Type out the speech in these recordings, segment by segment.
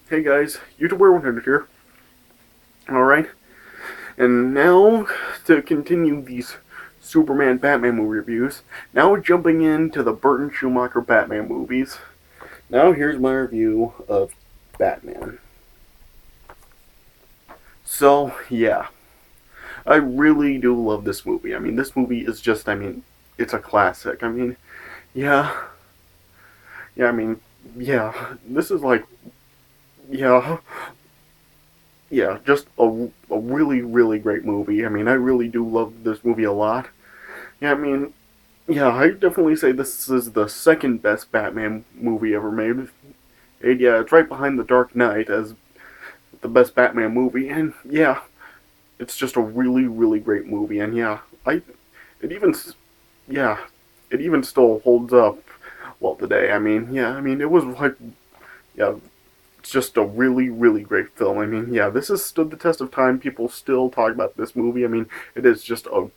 Hey guys, YouTuber 100 here. Alright, and now to continue these Superman Batman movie reviews, now we're jumping into the Burton Schumacher Batman movies. Now here's my review of Batman. So, yeah, I really do love this movie. I mean, this movie is just, it's a classic. Yeah, yeah, this is like, yeah, yeah, just a really, really great movie. I really do love this movie a lot. Yeah, yeah, I definitely say this is the second best Batman movie ever made. And yeah, it's right behind The Dark Knight as the best Batman movie. And yeah, it's just a really, really great movie. And yeah, it even, yeah, it even still holds up well today. It was like, yeah, it's just a really, really great film. Yeah, this has stood the test of time. People still talk about this movie. It is just a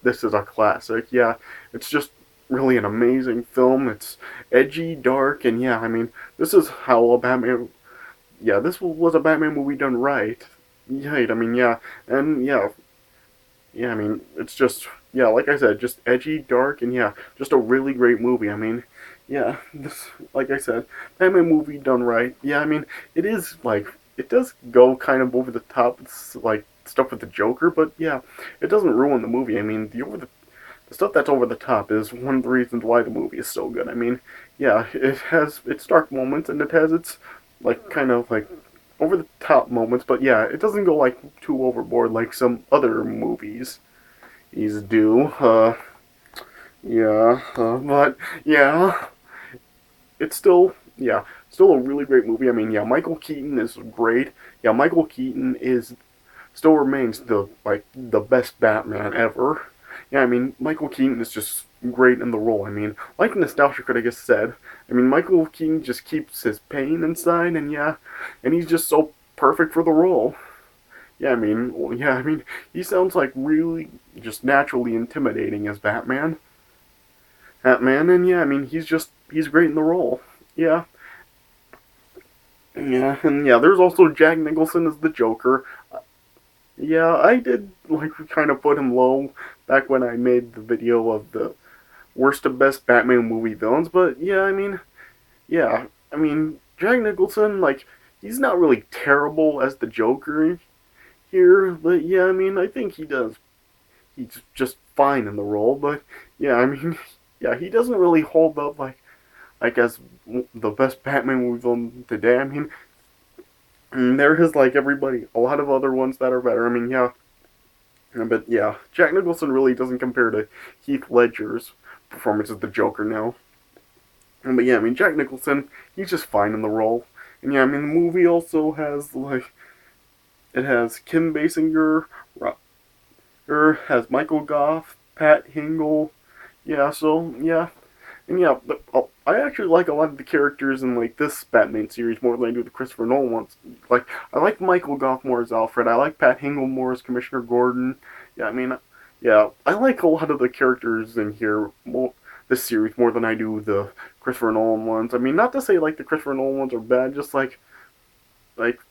this is a classic. Yeah, it's just really an amazing film. It's edgy, dark, and yeah, this is how a Batman. Yeah, this was a Batman movie done right. Right. Yeah, and yeah, yeah. It's just yeah, like I said, just edgy, dark, and yeah, just a really great movie. Yeah, this like I said, Batman movie done right. Yeah, it is like it does go kind of over the top. It's like stuff with the Joker, but yeah, it doesn't ruin the movie. The stuff that's over the top is one of the reasons why the movie is so good. Yeah, it has its dark moments and it has its like kind of like over the top moments, but yeah, it doesn't go like too overboard like some other movies these do. But yeah, it's still a really great movie. Yeah, Michael Keaton is great. Yeah, Michael Keaton is still remains the best Batman ever. Yeah, Michael Keaton is just great in the role. Like Nostalgia Critic said, Michael Keaton just keeps his pain inside, and yeah, and he's just so perfect for the role. Yeah, he sounds like really just naturally intimidating as Batman. Batman, and yeah, he's great in the role. Yeah, yeah, and yeah, there's also Jack Nicholson as the Joker. Yeah, I did like kind of put him low back when I made the video of the worst to best Batman movie villains, but yeah, yeah, Jack Nicholson, like, he's not really terrible as the Joker here, but yeah, I think he's just fine in the role, but yeah, yeah, he doesn't really hold up like as the best Batman movie villain today. There is like everybody, a lot of other ones that are better. Yeah, but yeah, Jack Nicholson really doesn't compare to Heath Ledger's performance as the Joker now. But yeah, Jack Nicholson, he's just fine in the role. And yeah, the movie also has like it has Kim Basinger, has Michael Goff, Pat Hingle. Yeah, so yeah, and yeah, but I actually like a lot of the characters in like this Batman series more than I do the Christopher Nolan ones. Like I like Michael Goff more as Alfred. I like Pat Hingle more as Commissioner Gordon. Yeah, yeah, I like a lot of the characters in here more this series more than I do the Christopher Nolan ones. Not to say like the Christopher Nolan ones are bad, just like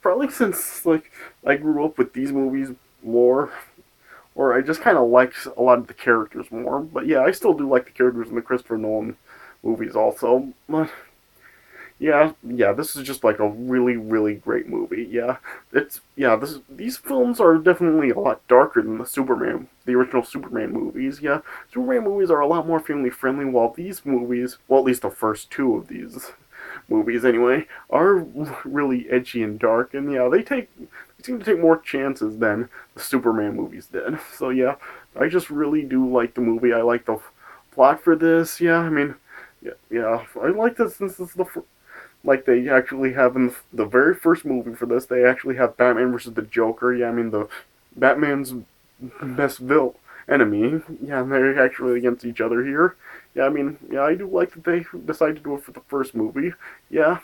probably since like I grew up with these movies more, or I just kind of like a lot of the characters more. But yeah, I still do like the characters in the Christopher Nolan movies also. But yeah, this is just like a really, really great movie. Yeah, these films are definitely a lot darker than the original Superman movies. Yeah, Superman movies are a lot more family friendly, while these movies, well, at least the first two of these movies anyway, are really edgy and dark. And yeah, they seem to take more chances than the Superman movies did. So yeah, I just really do like the movie. I like the plot for this. Yeah, yeah, I like this since this is like they actually have in the very first movie for this, they actually have Batman versus the Joker. Yeah, the Batman's best enemy. Yeah, and they're actually against each other here. Yeah, yeah, I do like that they decided to do it for the first movie. Yeah,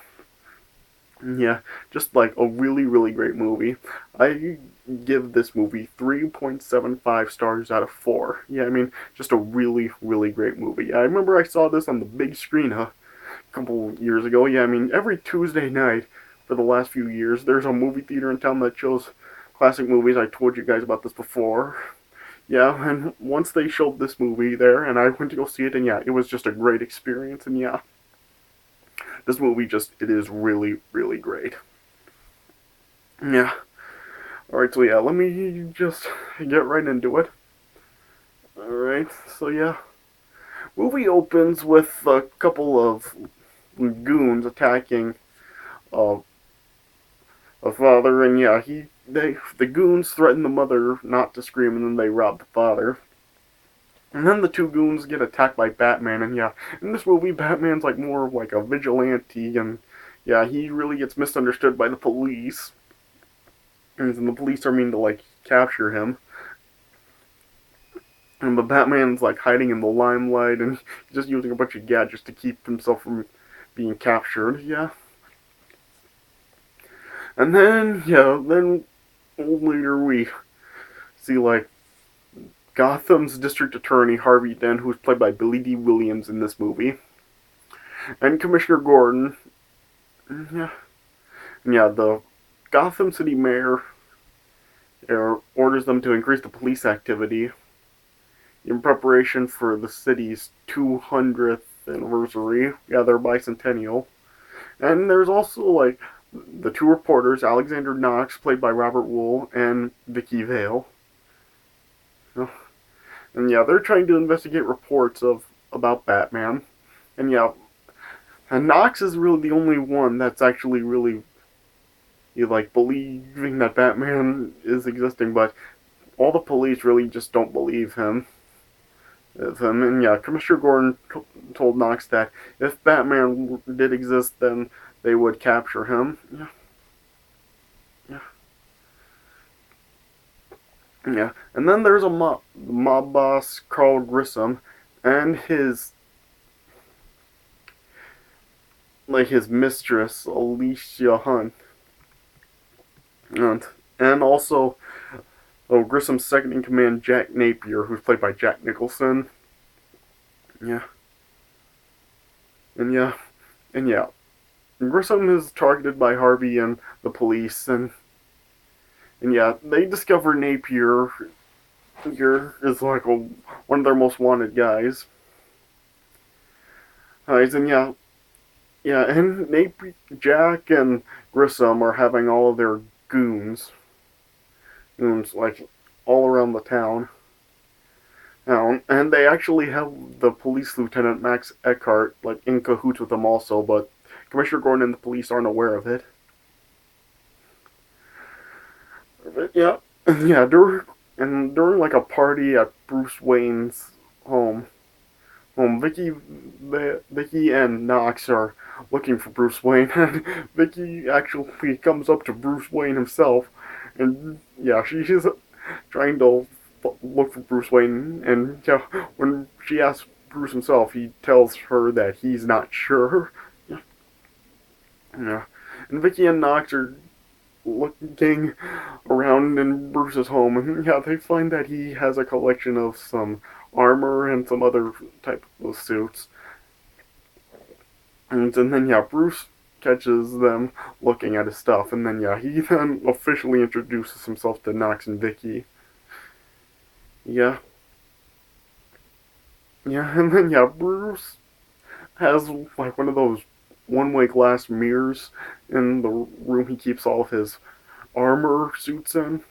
yeah, just like a really, really great movie. I give this movie 3.75 stars out of 4. Yeah, just a really, really great movie. I remember I saw this on the big screen a couple years ago. Yeah, every Tuesday night for the last few years. There's a movie theater in town that shows classic movies. I told you guys about this before. Yeah, and once they showed this movie there, and I went to go see it, and yeah, it was just a great experience, and yeah, this movie it is really, really great. Yeah. Alright, so yeah, let me just get right into it. Alright, so yeah. Movie opens with a couple of goons attacking uh, a father, and yeah, the goons threaten the mother not to scream, and then they rob the father. And then the two goons get attacked by Batman, and yeah, in this movie, Batman's like more like a vigilante, and yeah, he really gets misunderstood by the police. And the police are mean to like capture him. And but Batman's like hiding in the limelight, and he's just using a bunch of gadgets to keep himself from being captured. Yeah. And then later we see like Gotham's district attorney Harvey Dent, who's played by Billy D. Williams in this movie, and Commissioner Gordon. Yeah, the Gotham City mayor orders them to increase the police activity in preparation for the city's 200th anniversary. Yeah, their bicentennial. And there's also like the two reporters, Alexander Knox, played by Robert Wool, and Vicky Vale. And yeah, they're trying to investigate reports about Batman. And yeah, and Knox is really the only one that's actually really like believing that Batman is existing, but all the police really just don't believe him. And yeah, Commissioner Gordon told Knox that if Batman did exist, then they would capture him. Yeah. Yeah. And then there's a mob boss, Carl Grissom, and his mistress, Alicia Hunt. And also Grissom's second in command, Jack Napier, who's played by Jack Nicholson. Yeah. And yeah. Grissom is targeted by Harvey and the police, and yeah, they discover Napier here is like one of their most wanted guys. And and Napier, Jack and Grissom are having all of their goons like all around the town. And they actually have the police lieutenant Max Eckhart like in cahoots with them also, but Commissioner Gordon and the police aren't aware of it. Yeah, during like a party at Bruce Wayne's home, Vicky and Knox are looking for Bruce Wayne, and Vicky actually comes up to Bruce Wayne himself, and yeah, she's trying to look for Bruce Wayne, and yeah, when she asks Bruce himself, he tells her that he's not sure. Yeah, and Vicky and Knox are looking around in Bruce's home, and yeah, they find that he has a collection of some armor and some other type of suits. And then yeah, Bruce catches them looking at his stuff, and then yeah, he then officially introduces himself to Knox and Vicky. Yeah. Yeah, and then yeah, Bruce has like one of those one-way glass mirrors in the room he keeps all of his armor suits in.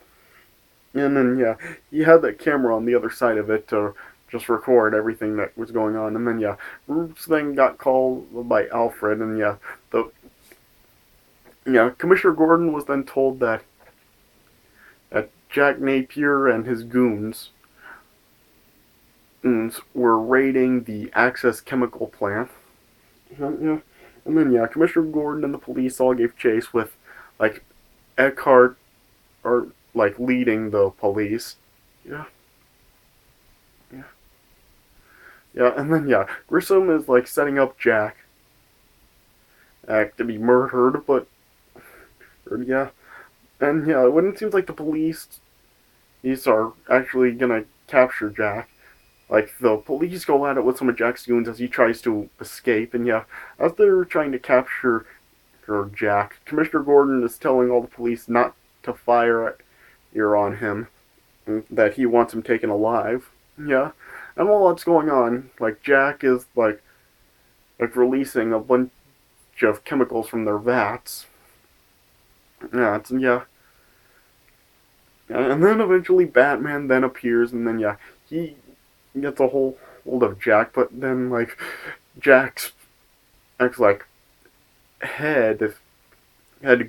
And then yeah, he had that camera on the other side of it to just record everything that was going on. And then yeah, Bruce then got called by Alfred, and yeah, Commissioner Gordon was then told that Jack Napier and his goons were raiding the Access chemical plant. Yeah. And then yeah, Commissioner Gordon and the police all gave chase with like Eckhart or like leading the police. Yeah. Yeah, and then yeah, Grissom is like setting up Jack to be murdered, but yeah. And yeah, when it seems like the police are actually gonna capture Jack, like the police go at it with some of Jack's goons as he tries to escape, and yeah, as they're trying to capture or Jack. Commissioner Gordon is telling all the police not to fire on him, that he wants him taken alive. Yeah, and while that's going on, like Jack is like releasing a bunch of chemicals from their vats. Yeah. And then eventually Batman then appears, and then yeah, he gets a hold of Jack, but then like Jack's like head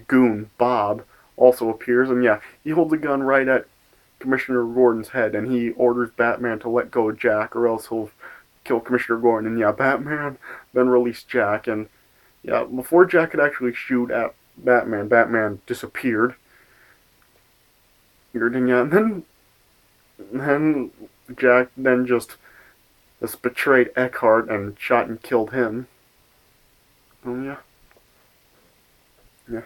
goon Bob also appears, and yeah, he holds a gun right at Commissioner Gordon's head, and he orders Batman to let go of Jack, or else he'll kill Commissioner Gordon. And yeah, Batman then released Jack, and yeah, before Jack could actually shoot at Batman, Batman disappeared. And yeah, and then Jack then just betrayed Eckhart and shot and killed him. Oh yeah. Yeah.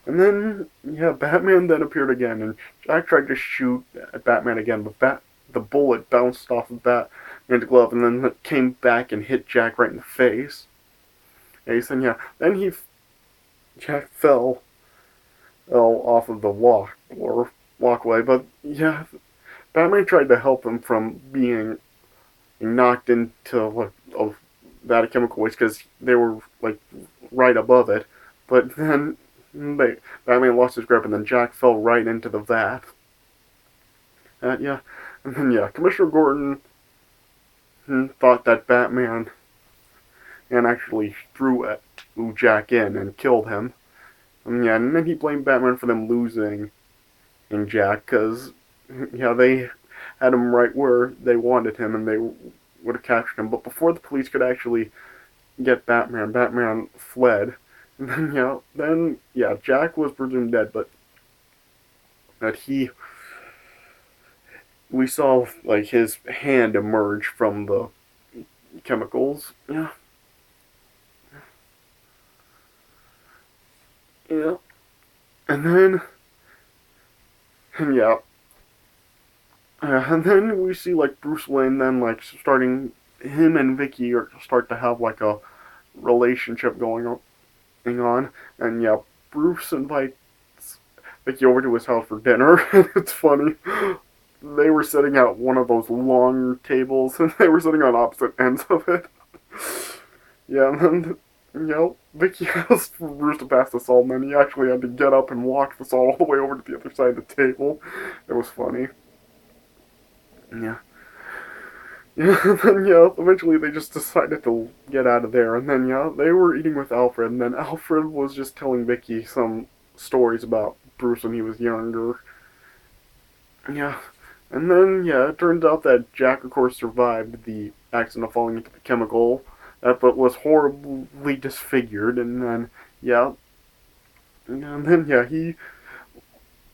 And then, yeah, Batman then appeared again, and Jack tried to shoot at Batman again, but the bullet bounced off of Batman's glove, and then it came back and hit Jack right in the face. And yeah, then Jack fell off of the walkway, but yeah, Batman tried to help him from being knocked into like a vat of chemical waste because they were like right above it, but then Batman lost his grip, and then Jack fell right into the vat. Yeah, and then yeah, Commissioner Gordon thought that Batman and actually threw Jack in and killed him. And yeah, and then he blamed Batman for them losing in Jack, because yeah, they had him right where they wanted him, and they would have captured him. But before the police could actually get Batman, Batman fled. And then Jack was presumed dead, but that we saw like his hand emerge from the chemicals. Yeah. Yeah. And then and then we see like Bruce Wayne then like starting, him and Vicky start to have like a relationship going on, and yeah, Bruce invites Vicky over to his house for dinner, and it's funny. They were sitting at one of those long tables, and they were sitting on opposite ends of it. Yeah, and then Vicky asked for Bruce to pass the salt, and then he actually had to get up and walk the salt all the way over to the other side of the table. It was funny. Yeah. Yeah, and then eventually they just decided to get out of there, and then they were eating with Alfred, and then Alfred was just telling Vicky some stories about Bruce when he was younger. Yeah. And then, it turns out that Jack, of course, survived the accident of falling into the chemical, but was horribly disfigured, and then, he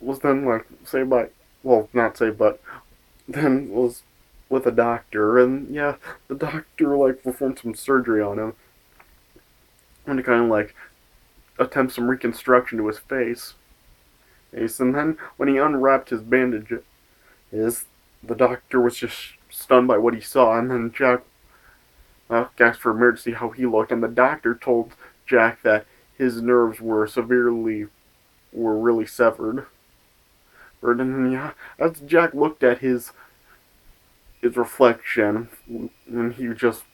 was then, like, saved by, well, not saved, but then was with a doctor, and, the doctor, like, performed some surgery on him, and to kind of, like, attempt some reconstruction to his face. And then, when he unwrapped his bandages, the doctor was just stunned by what he saw, and then Jack asked for emergency how he looked, and the doctor told Jack that his nerves were really severed. And then, as Jack looked at his reflection, and he just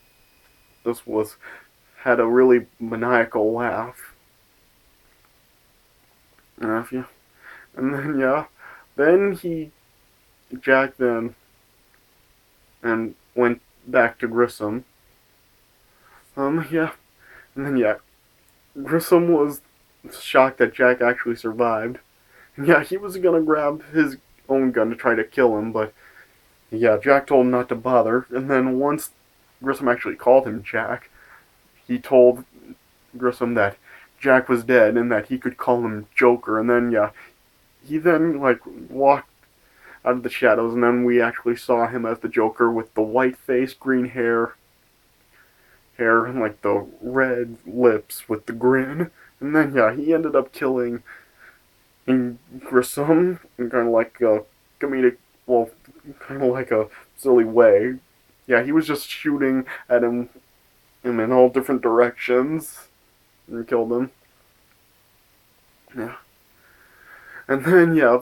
had a really maniacal laugh. And then Jack then and went back to Grissom. And then Grissom was shocked that Jack actually survived. And he was gonna grab his own gun to try to kill him, but Jack told him not to bother. And then once Grissom actually called him Jack, he told Grissom that Jack was dead and that he could call him Joker. And then he then like walked out of the shadows, and then we actually saw him as the Joker with the white face, green hair, and like the red lips with the grin. And then he ended up killing Grissom in kind of like a comedic, well, kind of like a silly way. He was just shooting at him in all different directions and killed him. Yeah. And then, yeah,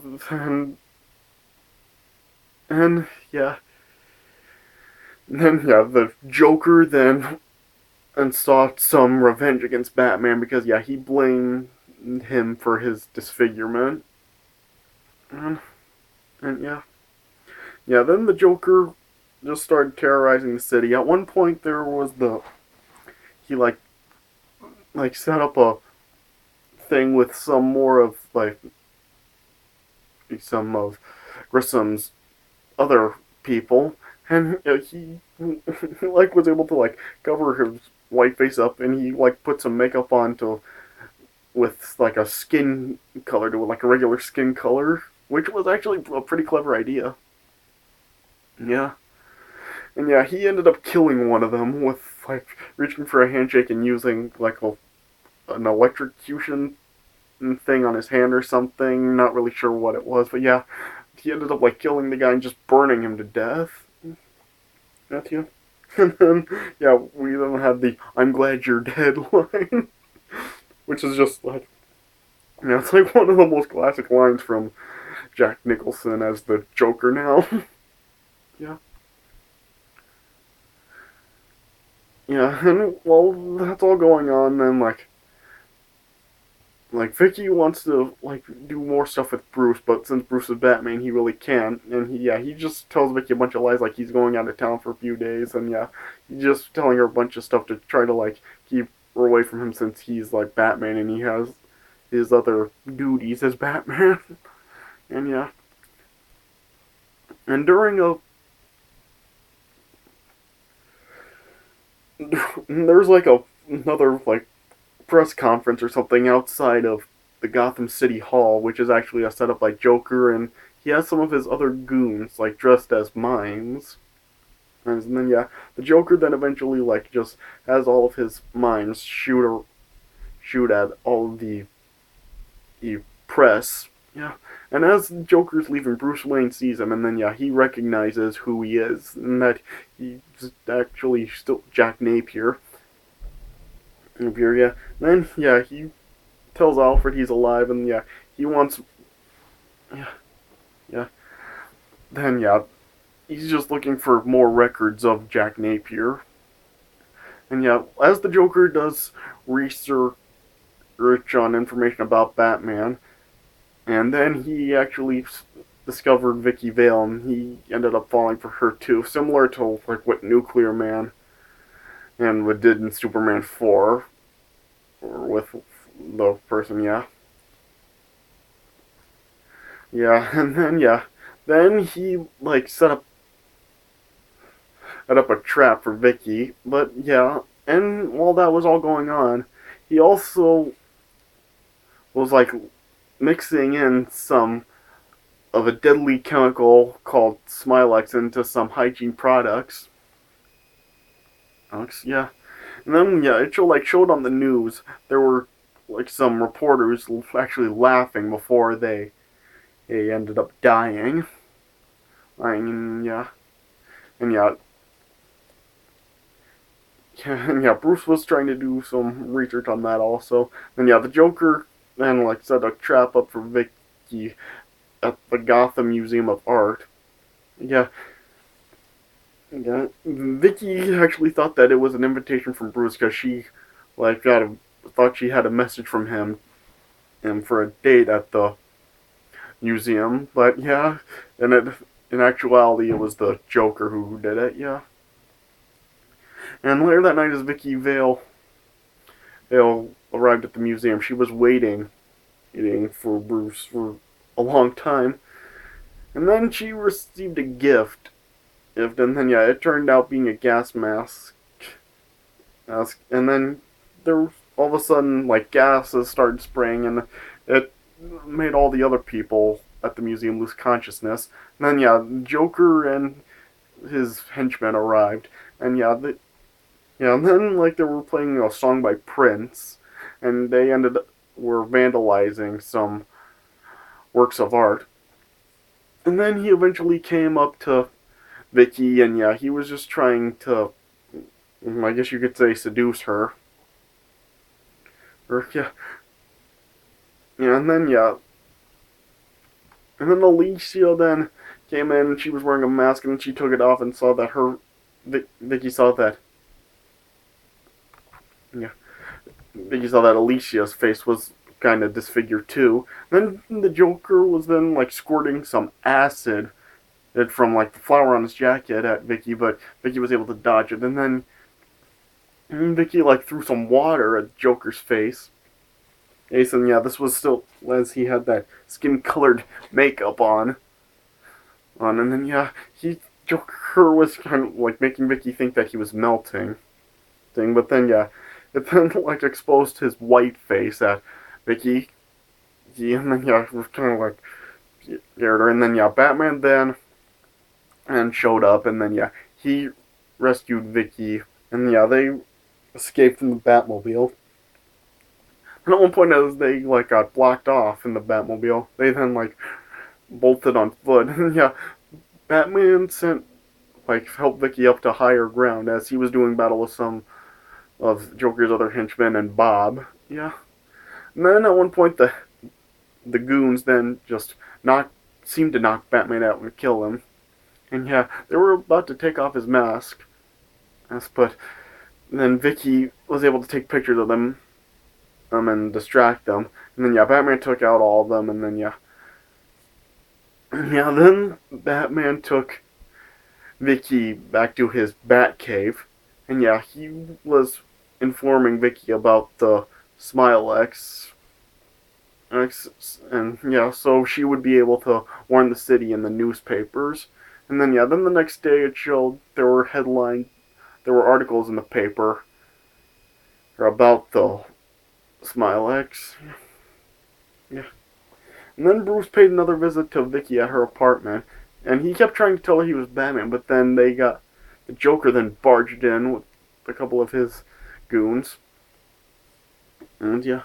and yeah, and then, yeah, the Joker then and sought some revenge against Batman because, yeah, he blamed him for his disfigurement. And, and yeah, yeah, then the Joker just started terrorizing the city. At one point, there was he like set up a thing with some more of like some of Grissom's other people, and he like was able to like cover his white face up, and he like put some makeup on to with like a skin color to like a regular skin color, which was actually a pretty clever idea. Yeah, and yeah, he ended up killing one of them with like reaching for a handshake and using like an electrocution thing on his hand or something. Not really sure what it was, but yeah, he ended up like killing the guy and just burning him to death. Matthew. And then, yeah, we then had the "I'm glad you're dead" line, which is just like, yeah, it's like one of the most classic lines from Jack Nicholson as the Joker now. Yeah, yeah, and while that's all going on, then like Vicky wants to like do more stuff with Bruce, but since Bruce is Batman, he really can't. And he just tells Vicky a bunch of lies, like he's going out of town for a few days, and yeah, he's just telling her a bunch of stuff to try to like keep her away from him since he's like Batman and he has his other duties as Batman. And yeah, and during a there's like another like press conference or something outside of the Gotham City Hall, which is actually a setup by Joker, and he has some of his other goons like dressed as mimes. And then yeah, the Joker then eventually like just has all of his mimes shoot at all of the press. Yeah. And as Joker's leaving, Bruce Wayne sees him, and then yeah, he recognizes who he is, and that he's actually still Jack Napier. Napier, yeah. And then yeah, he tells Alfred he's alive, and yeah, he wants, yeah, yeah. Then yeah, he's just looking for more records of Jack Napier, and yeah, as the Joker does research on information about Batman, and then he actually discovered Vicky Vale, and he ended up falling for her too, similar to like what Nuclear Man and what did in Superman 4, or with the person, yeah. Yeah, and then yeah, then he like set up a trap for Vicky. But yeah, and while that was all going on, he also was like mixing in some of a deadly chemical called Smilex into some hygiene products. Yeah, and then yeah, showed on the news. There were like some reporters actually laughing before they ended up dying. I mean, yeah, and yeah, and yeah, Bruce was trying to do some research on that also. And yeah, the Joker then like set a trap up for Vicky at the Gotham Museum of Art. Yeah, yeah. Vicky actually thought that it was an invitation from Bruce because she like thought she had a message from him and for a date at the museum. But yeah, and in actuality it was the Joker who did it. Yeah. And later that night, as Vale arrived at the museum, she was waiting for Bruce for a long time. And then she received a gift. And then, yeah, it turned out being a gas mask. And then there, all of a sudden, like, gases started spraying, and it made all the other people at the museum lose consciousness. And then, yeah, Joker and his henchmen arrived. And yeah, and then, like, they were playing a song by Prince, and were vandalizing some works of art. And then he eventually came up to Vicky, and yeah, he was just trying to, I guess you could say, seduce her. Or yeah, Yeah, and then Alicia then came in and she was wearing a mask and she took it off and saw that Vicky saw that yeah Vicky saw that Alicia's face was kind of disfigured too. Then the Joker was then like squirting some acid from like the flower on his jacket at Vicky, but Vicky was able to dodge it. And then Vicky like threw some water at Joker's face. Ace, and yeah, this was still as he had that skin-colored makeup on, and then yeah, Joker was kind of like making Vicky think that he was melting, but then yeah, it then like exposed his white face at Vicky, and then yeah, it was kind of like scared her, and then yeah, Batman then and showed up, and then yeah, he rescued Vicky, and yeah, they escaped from the Batmobile. And at one point, as they like got blocked off in the Batmobile, they then like bolted on foot. And yeah, Batman sent like helped Vicky up to higher ground as he was doing battle with some of Joker's other henchmen and Bob. Yeah, and then at one point the goons then just seemed to knock Batman out and kill him. And yeah, they were about to take off his mask, but then Vicky was able to take pictures of them and distract them. And then yeah, Batman took out all of them, and then yeah, then Batman took Vicky back to his Bat Cave, and yeah, he was informing Vicky about the Smile and yeah, so she would be able to warn the city in the newspapers. And then yeah, then the next day it showed there were articles in the paper about the Smilex. Yeah. And then Bruce paid another visit to Vicky at her apartment, and he kept trying to tell her he was Batman, but then the Joker then barged in with a couple of his goons. And yeah.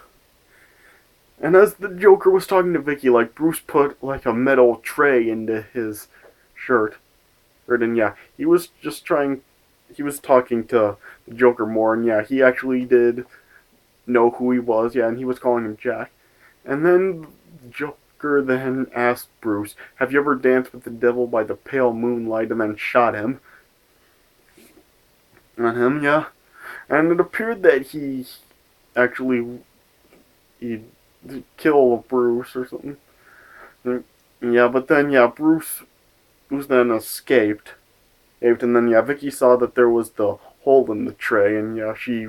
And as the Joker was talking to Vicky, like Bruce put like a metal tray into his shirt. And yeah, he was talking to the Joker more, and yeah, he actually did know who he was, yeah, and he was calling him Jack. And then the Joker then asked Bruce, "Have you ever danced with the devil by the pale moonlight?" and then shot him. On him, yeah. And it appeared that he actually he killed Bruce or something. Yeah, but then yeah, Bruce then escaped. And then yeah, Vicky saw that there was the hole in the tray, and yeah, she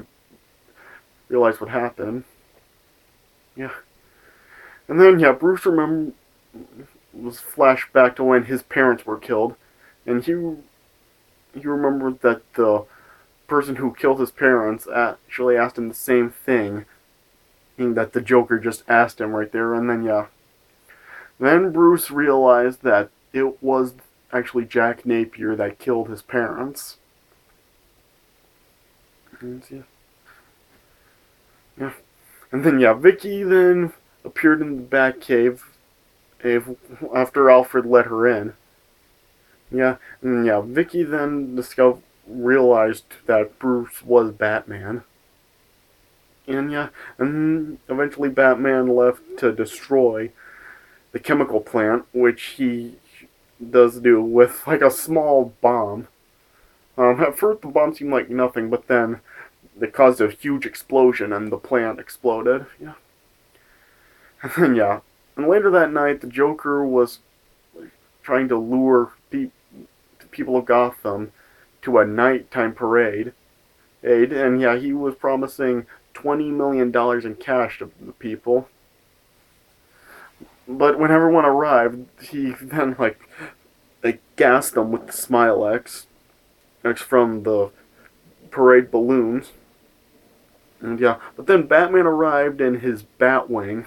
realized what happened. Yeah. And then yeah, Bruce was flashed back to when his parents were killed, and he remembered that the person who killed his parents actually asked him the same thing that the Joker just asked him right there. And then yeah, then Bruce realized that it was actually Jack Napier that killed his parents. And yeah. And then yeah, Vicky then appeared in the Batcave after Alfred let her in. Yeah, and yeah, Vicky then realized that Bruce was Batman. And yeah, and eventually Batman left to destroy the chemical plant, which he does do with like a small bomb. At first the bomb seemed like nothing, but then it caused a huge explosion and the plant exploded. Yeah. And then yeah, and later that night the Joker was trying to lure people of Gotham to a nighttime parade. And yeah, he was promising $20 million in cash to the people. But when everyone arrived, he then they gassed them with the Smilex from the parade balloons. And yeah, but then Batman arrived in his Batwing,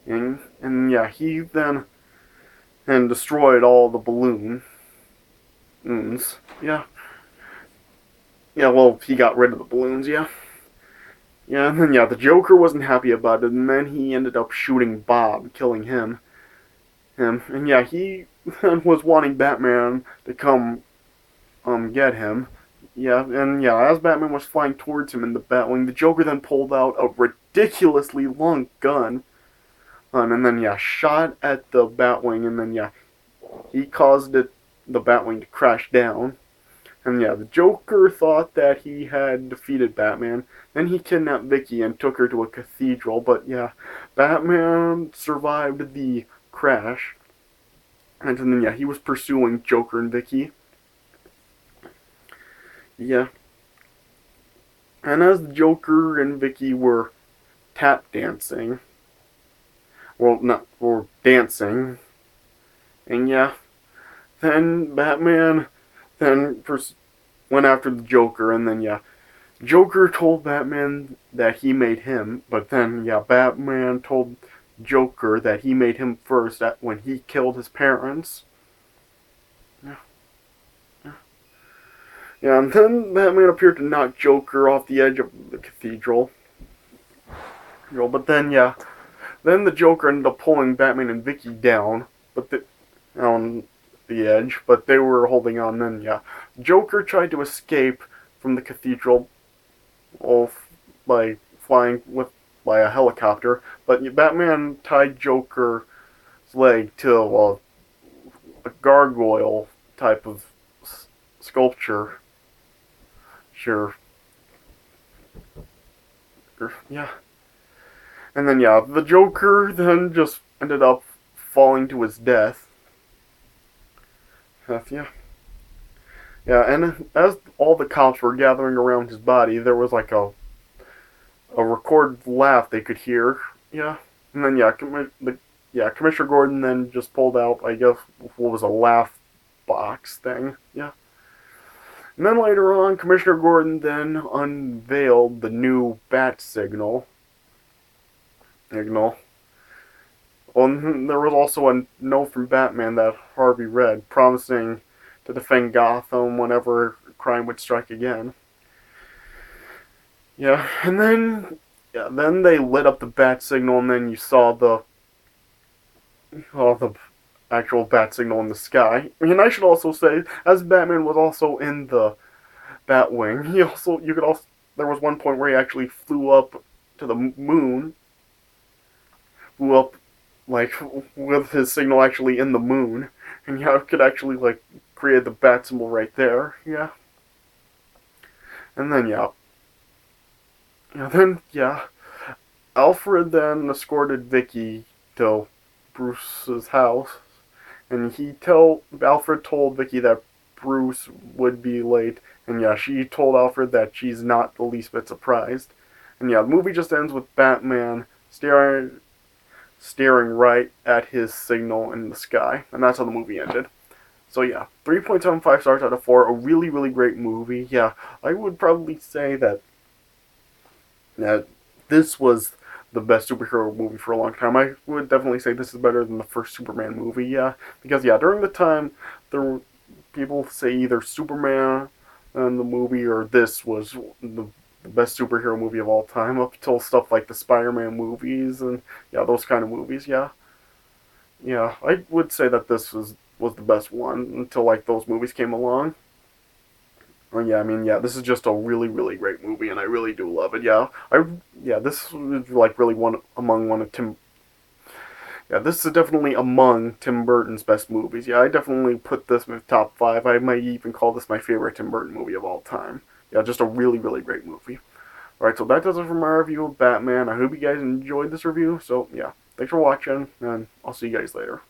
and yeah, he then and destroyed all the balloons. Yeah, well, he got rid of the balloons. Yeah. Yeah, and then yeah, the Joker wasn't happy about it, and then he ended up shooting Bob, killing him. And yeah, he was wanting Batman to come get him. Yeah, and yeah, as Batman was flying towards him in the Batwing, the Joker then pulled out a ridiculously long gun. and then yeah, shot at the Batwing, and then yeah, he caused the Batwing to crash down. And yeah, the Joker thought that he had defeated Batman. Then he kidnapped Vicky and took her to a cathedral. But yeah, Batman survived the crash. And then yeah, he was pursuing Joker and Vicky. Yeah. And as the Joker and Vicky were tap dancing, well, not, or dancing, and yeah, then Batman then went after the Joker, and then yeah, Joker told Batman that he made him, but then yeah, Batman told Joker that he made him first when he killed his parents. Yeah, yeah, and then Batman appeared to knock Joker off the edge of the cathedral. But then yeah, then the Joker ended up pulling Batman and Vicky down, but on the edge, but they were holding on. Then yeah, Joker tried to escape from the cathedral, by flying by a helicopter, but Batman tied Joker's leg to a gargoyle type of sculpture. Sure. Yeah. And then yeah, the Joker then just ended up falling to his death. Yeah. Yeah, and as all the cops were gathering around his body, there was like a recorded laugh they could hear. Yeah. And then yeah, Commissioner Gordon then just pulled out, I guess, what was a laugh box thing. Yeah. And then later on, Commissioner Gordon then unveiled the new bat signal. Well, there was also a note from Batman that Harvey read, promising to defend Gotham whenever crime would strike again. Yeah, and then they lit up the bat signal, and then you saw the actual bat signal in the sky. And I should also say, as Batman was also in the Batwing, there was one point where he actually flew up to the moon, flew up like with his signal actually in the moon, and yeah, could actually like create the bat symbol right there. Yeah, and then yeah, Alfred then escorted Vicky to Bruce's house, and Alfred told Vicky that Bruce would be late, and yeah, she told Alfred that she's not the least bit surprised. And yeah, the movie just ends with Batman staring right at his signal in the sky, and that's how the movie ended. So yeah, 3.75 stars out of 4, a really, really great movie. Yeah, I would probably say that this was the best superhero movie for a long time. I would definitely say this is better than the first Superman movie, yeah. Because yeah, during the time, there were people say either Superman and the movie or this was the best superhero movie of all time, up till stuff like the Spider-Man movies and yeah, those kind of movies, yeah. Yeah, I would say that this was the best one until like those movies came along. Oh yeah, I mean yeah, this is just a really really great movie, and I really do love it. This is like really one of Tim. Yeah, this is definitely among Tim Burton's best movies. Yeah, I definitely put this in the top 5. I might even call this my favorite Tim Burton movie of all time. Yeah, just a really really great movie. Alright, so that does it for my review of Batman. I hope you guys enjoyed this review. So yeah, thanks for watching, and I'll see you guys later.